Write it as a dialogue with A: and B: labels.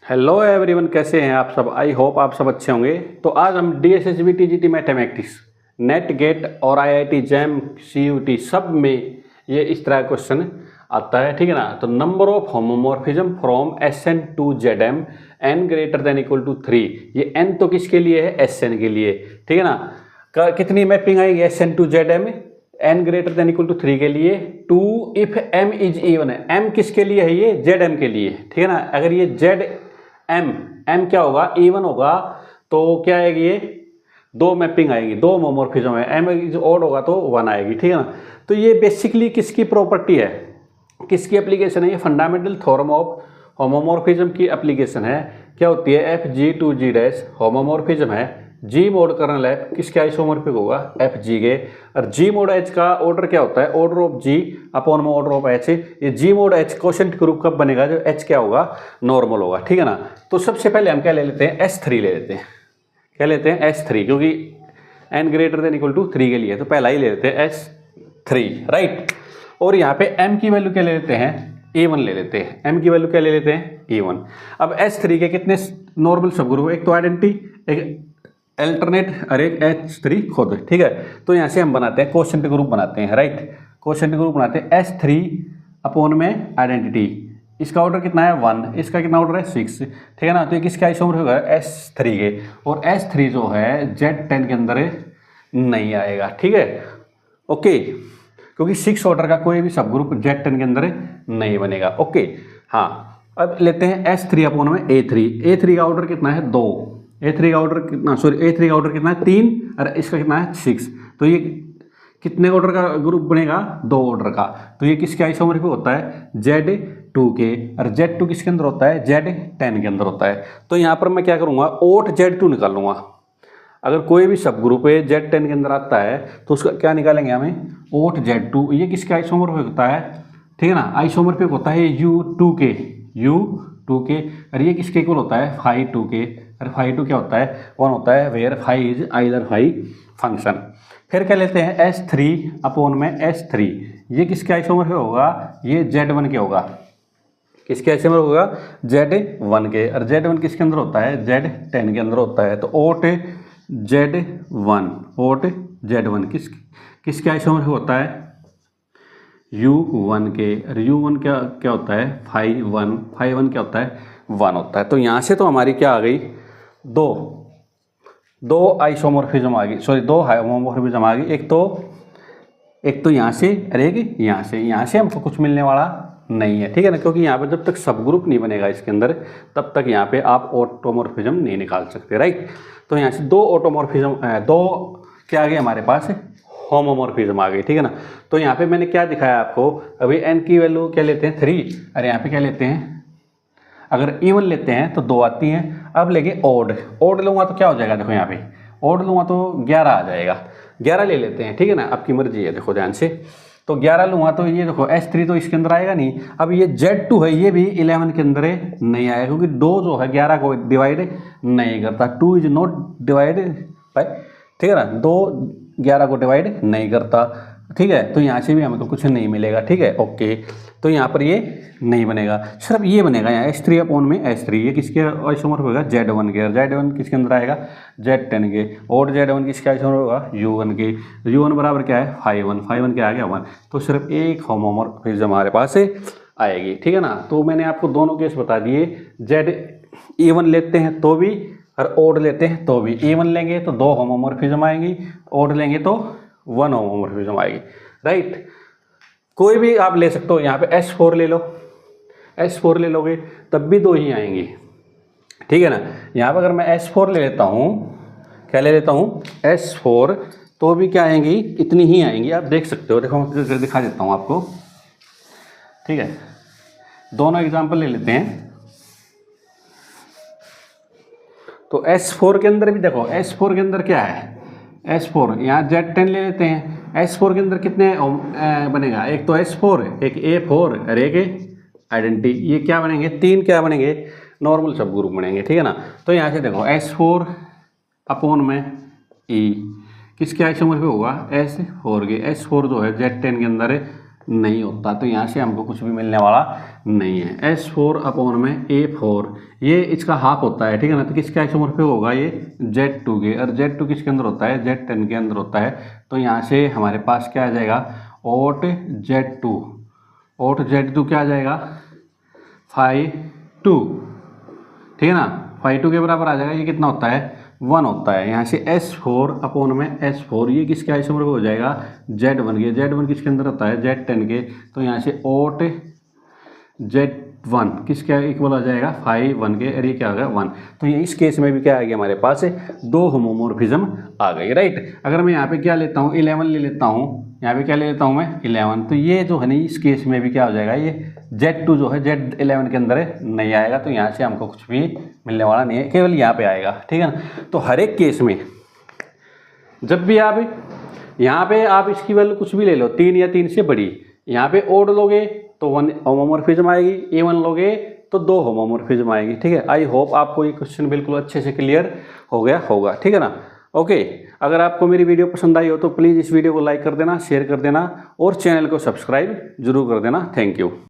A: Hello everyone, कैसे हैं आप सब। आई होप आप सब अच्छे होंगे। तो आज हम DSSB TGT mathematics NET GATE और IIT जैम CUT सब में ये इस तरह का क्वेश्चन आता है, ठीक है ना। तो number of homomorphism from SN to ZM n greater than equal to 3। ये n तो किसके लिए है? SN के लिए, ठीक है ना। कितनी मैपिंग आएगी SN to ZM? n greater than equal to 3 के लिए। 2 इफ m इज इवन है। m किसके लिए है? ये ZM के लिए, ठीक है ना। अगर ये m क्या होगा? इवन होगा तो क्या आएगी? ये दो मैपिंग आएगी, दो होमोमॉर्फिज्म है। m इज ऑड होगा तो 1 आएगी, ठीक है ना। तो ये बेसिकली किसकी प्रॉपर्टी है, किसकी एप्लीकेशन है? ये फंडामेंटल थ्योरम ऑफ होमोमॉर्फिज्म की एप्लीकेशन है। क्या होती है? FG2G' होमोमॉर्फिज्म है। G मोड कर्नल F किसके आइसोमॉर्फिक होगा? FG के। और G मोड H का ऑर्डर क्या होता है? ऑर्डर ऑफ G अपॉन में ऑर्डर ऑफ H। ये G mode H quotient group कब बनेगा? जब H क्या होगा? नॉर्मल होगा, ठीक है ना। तो सबसे पहले हम क्या ले लेते हैं? S3 ले लेते हैं। क्या लेते हैं? S3, क्योंकि n greater than equal to 3 के लिए, तो पहला ही ले लेते हैं S3, राइट। और यहाँ पे m की वैल्यू क्या ले लेते हैं? A1 ले लेते हैं। m की वैल्यू क्या ले लेते हैं? A1। अब S3 के कितने नॉर्मल सब ग्रुप? एक तो आइडेंटिटी, एक अल्टरनेट और एक H3 खुद, ठीक है। तो यहाँ से हम बनाते हैं क्वोशंट ग्रुप बनाते हैं, राइट। क्वोशंट ग्रुप बनाते हैं S3 अपॉन में आइडेंटिटी। इसका ऑर्डर कितना है? 1। इसका कितना ऑर्डर है? 6, ठीक है ना। तो ये किसके आइसोमॉर्फिक होगा? S3 के। और S3 जो है Z10 के अंदर नहीं आएगा, ठीक है, ओके। क्योंकि 6 ऑर्डर का कोई भी सब ग्रुप Z10 के अंदर नहीं बनेगा, ओके। हाँ, अब लेते हैं S3 अपॉन में A3। A3 का ऑर्डर कितना है? 2। A3 का ऑर्डर कितना, A3 का ऑर्डर कितना है? 3। और इसका कितना है? 6। तो ये कितने ऑर्डर का ग्रुप बनेगा? 2 ऑर्डर का। तो ये किसके आइसोमॉर्फिक होता है? Z2 के। और Z2 किसके अंदर होता है? Z10 के अंदर होता है। तो यहाँ पर मैं क्या करूँगा? ओट Z2 निकाल लूँगा। अगर कोई भी सब ग्रुप है Z10 के अंदर आता है तो उसका क्या निकालेंगे हमें? ओट Z2। ये किसके आइसोमॉर्फिक होता है? ठीक है ना, आइसोमॉर्फिक होता है U2 के, U2 के। और ये किसके इक्वल होता है? फाई 2 के। और फाई 2 क्या होता है? 1 होता है, where phi is either phi function. फिर क्या लेते हैं? S3 अपॉन में S3। ये किसके आइसोमॉर्फिक होगा? ये Z1 के होगा। किसके आइसोमॉर्फिक होगा? Z1 के। और Z1 किसके अंदर होता है? Z10 के अंदर होता है। तो ओट Z1, ओट Z1 किसके आइसोमॉर्फिक होता है? U1 के। और U1 क्या होता है? फाई 1। फाई 1 क्या होता है? 1 होता है। तो यहाँ से तो हमारी क्या आ गई? दो आइसोमॉर्फिज्म आ गई, सॉरी, 2 होमोमॉर्फिज्म आ गई। एक तो यहाँ से और एक यहाँ से। यहाँ से हमको कुछ मिलने वाला नहीं है, ठीक है ना, क्योंकि यहाँ पे जब तक सब ग्रुप नहीं बनेगा इसके अंदर तब तक यहाँ पे आप ऑटोमॉर्फिज्म नहीं निकाल सकते, राइट। तो यहाँ से 2 ऑटोमॉर्फिज्म, 2 क्या आ गए हमारे पास? होमोमॉर्फिज्म आ गई, ठीक है ना। तो यहाँ पे मैंने क्या दिखाया आपको? अभी n की वैल्यू क्या लेते हैं? 3। और यहाँ पे क्या लेते हैं? अगर इवन लेते हैं तो 2 आती हैं। अब लेंगे ऑड। ऑड लूँगा तो क्या हो जाएगा? देखो यहाँ पे ऑड लूँगा तो 11 आ जाएगा। 11 ले लेते हैं, ठीक है ना, आपकी मर्जी है, देखो ध्यान से। तो 11 लूँगा तो ये देखो S3 तो इसके अंदर आएगा नहीं। अब ये Z2 है, ये भी 11 के अंदर नहीं आएगा, क्योंकि 2 जो है 11 को डिवाइड नहीं करता। 2 इज नॉट डिवाइड बाय, ठीक है ना, 2 11 को डिवाइड नहीं करता, ठीक है। तो यहाँ से भी हमें तो कुछ नहीं मिलेगा, ठीक है, ओके। तो यहाँ पर ये नहीं बनेगा, सिर्फ ये बनेगा यहाँ S3 अपॉन में S3। ये किसके आइसोमॉर्फिक होगा? Z1 के। और Z1 किसके अंदर आएगा? Z10 के। और Z1 किसके आइसोमॉर्फिक होगा? U1 के। U1 बराबर क्या है? फाई 1। फाई 1 क्या आ गया? 1। तो सिर्फ एक होमोमॉर्फिज्म हमारे पास आएगी, ठीक है ना। तो मैंने आपको दोनों केस बता दिए। Z इवन लेते हैं तो भी और ओड लेते हैं तो भी। इवन लेंगे तो 2 होमोमॉर्फिज्म आएंगी, ओड लेंगे तो 1 होमोमॉर्फिज्म आएगी, राइट। कोई भी आप ले सकते हो। यहाँ पे S4 ले लो, S4 ले लोगे तब भी 2 ही आएंगी, ठीक है ना। यहाँ पर अगर मैं S4 ले लेता हूँ, क्या ले लेता हूँ? S4, तो भी क्या आएंगी? इतनी ही आएंगी, आप देख सकते हो। देखो मैं दिखा देता हूँ आपको, ठीक है। दोनों एग्जाम्पल ले लेते हैं। तो S4 के अंदर भी देखो, S4 के अंदर क्या है? S4 यहाँ Z10 ले लेते हैं। S4 के अंदर कितने बनेगा? एक तो S4, एक A4 और एक आइडेंटिटी। ये क्या बनेंगे? 3 क्या बनेंगे? नॉर्मल सब ग्रुप बनेंगे, ठीक है ना। तो यहाँ से देखो S4 अपॉन में E किसके आइसोमॉर्फिक होगा? S4 के। S4 जो है Z10 के अंदर नहीं होता, तो यहाँ से हमको कुछ भी मिलने वाला नहीं है। S4 अपॉन में A4 ये इसका हाफ होता है, ठीक है ना, तो किसका आइसोमॉर्फिक होगा ये Z2 के, और Z2 किसके अंदर होता है, Z10 के अंदर होता है। तो यहाँ से हमारे पास क्या आ जाएगा, ओट Z2 क्या आ जाएगा, 5 2, ठीक है ना, 5 2 के बराबर आ जाएगा। ये कितना होता है, 1 होता है। यहाँ से S4 अपॉन में S4 ये किसके आइसोमॉर्फिक हो जाएगा, Z1 के। Z1 किसके अंदर होता है, Z10 के। तो यहाँ से ओट Z1 किसके इक्वल आ जाएगा, 5 1 के, और ये क्या आ गया 1। तो ये इस केस में भी क्या आ गया हमारे पास, 2 होमोमॉर्फिज्म आ गई, राइट। अगर मैं यहाँ पे क्या लेता हूँ, 11 ले लेता हूँ, यहाँ पे क्या ले लेता हूँ मैं, 11, तो ये जो है ना इस केस में भी क्या हो जाएगा, ये Z2 जो है Z11 के अंदर नहीं आएगा। तो यहाँ से हमको कुछ भी मिलने वाला नहीं है, केवल यहाँ पे आएगा, ठीक है ना। तो हर एक केस में जब भी आप यहाँ पे आप इसकी वैल्यू कुछ भी ले लो, 3 या 3 से बड़ी, यहाँ पे ओड लोगे तो 1 होमोमॉर्फिज्म आएगी, A1 लोगे तो 2 होमोमॉर्फिज्म आएगी, ठीक है। आई होप आपको ये क्वेश्चन बिल्कुल अच्छे से क्लियर हो गया होगा, ठीक है ना। ओके, अगर आपको मेरी वीडियो पसंद आई हो तो प्लीज़ इस वीडियो को लाइक कर देना, शेयर कर देना और चैनल को सब्सक्राइब जरूर कर देना। Thank you.